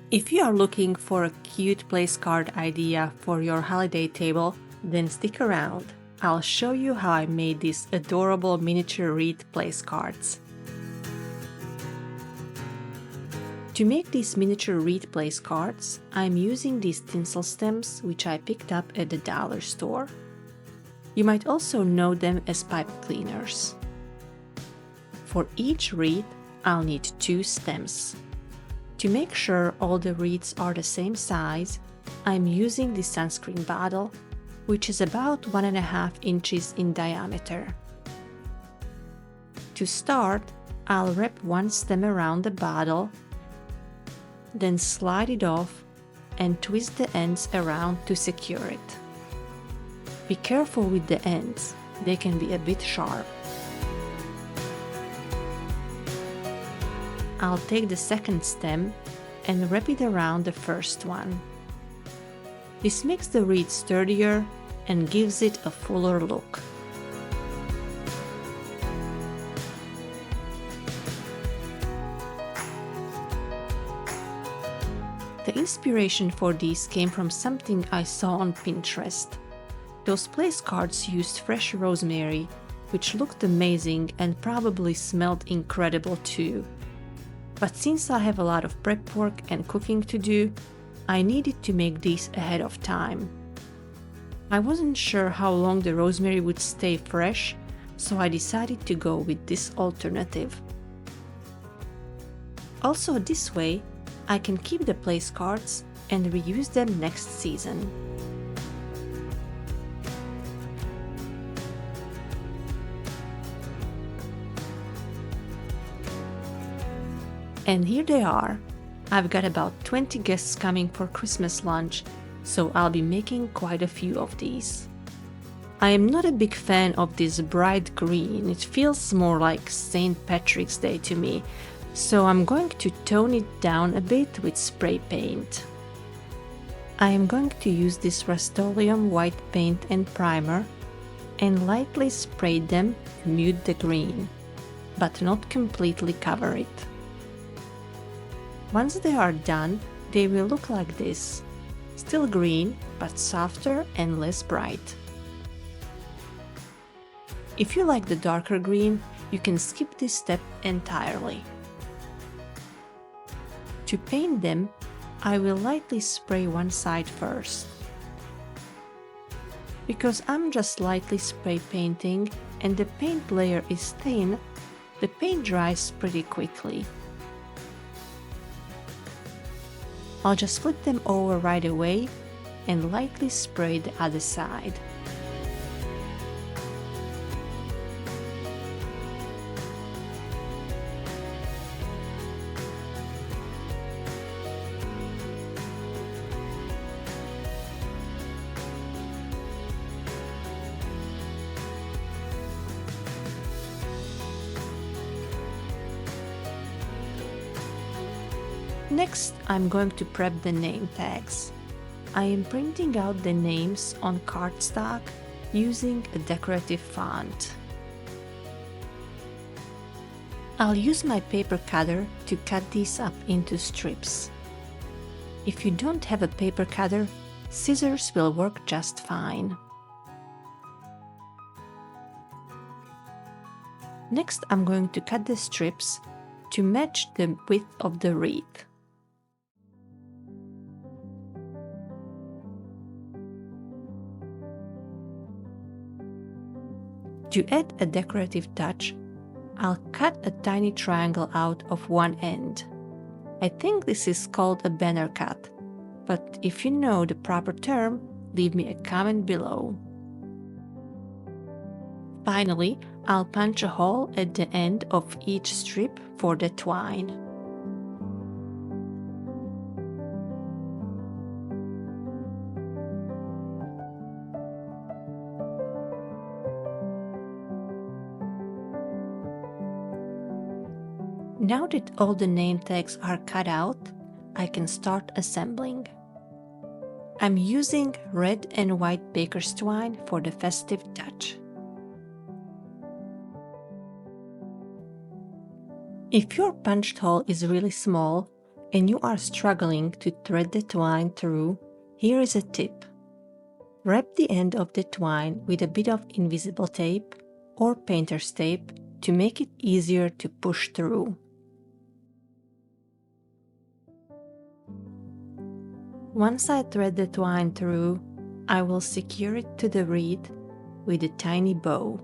If you are looking for a cute place card idea for your holiday table, then stick around. I'll show you how I made these adorable miniature wreath place cards. To make these miniature wreath place cards, I'm using these tinsel stems which I picked up at the dollar store. You might also know them as pipe cleaners. For each wreath, I'll need 2 stems. To make sure all the wreaths are the same size, I'm using the sunscreen bottle, which is about 1.5 inches in diameter. To start, I'll wrap one stem around the bottle, then slide it off and twist the ends around to secure it. Be careful with the ends, they can be a bit sharp. I'll take the second stem and wrap it around the first one. This makes the wreath sturdier and gives it a fuller look. The inspiration for these came from something I saw on Pinterest. Those place cards used fresh rosemary, which looked amazing and probably smelled incredible too. But since I have a lot of prep work and cooking to do, I needed to make these ahead of time. I wasn't sure how long the rosemary would stay fresh, so I decided to go with this alternative. Also, this way, I can keep the place cards and reuse them next season. And here they are. I've got about 20 guests coming for Christmas lunch, so I'll be making quite a few of these. I am not a big fan of this bright green, it feels more like St. Patrick's Day to me, so I'm going to tone it down a bit with spray paint. I am going to use this Rust-Oleum white paint and primer and lightly spray them to mute the green, but not completely cover it. Once they are done, they will look like this, still green, but softer and less bright. If you like the darker green, you can skip this step entirely. To paint them, I will lightly spray one side first. Because I'm just lightly spray painting and the paint layer is thin, the paint dries pretty quickly. I'll just flip them over right away and lightly spray the other side. Next, I'm going to prep the name tags. I am printing out the names on cardstock using a decorative font. I'll use my paper cutter to cut these up into strips. If you don't have a paper cutter, scissors will work just fine. Next, I'm going to cut the strips to match the width of the wreath. To add a decorative touch, I'll cut a tiny triangle out of one end. I think this is called a banner cut, but if you know the proper term, leave me a comment below. Finally, I'll punch a hole at the end of each strip for the twine. Now that all the name tags are cut out, I can start assembling. I'm using red and white baker's twine for the festive touch. If your punched hole is really small, and you are struggling to thread the twine through, here is a tip. Wrap the end of the twine with a bit of invisible tape or painter's tape to make it easier to push through. Once I thread the twine through, I will secure it to the wreath with a tiny bow.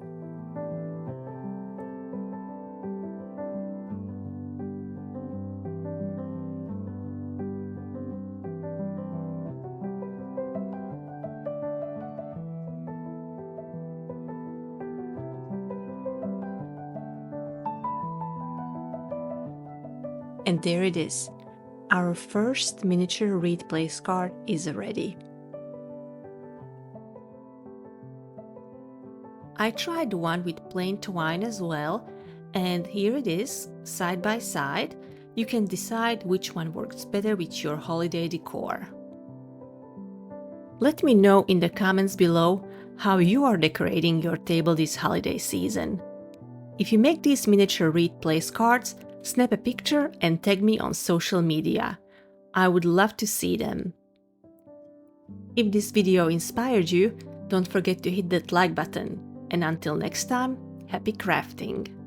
And there it is. Our first miniature wreath place card is ready. I tried one with plain twine as well, and here it is, side by side. You can decide which one works better with your holiday decor. Let me know in the comments below how you are decorating your table this holiday season. If you make these miniature wreath place cards, snap a picture and tag me on social media. I would love to see them. If this video inspired you, don't forget to hit that like button. And until next time, happy crafting!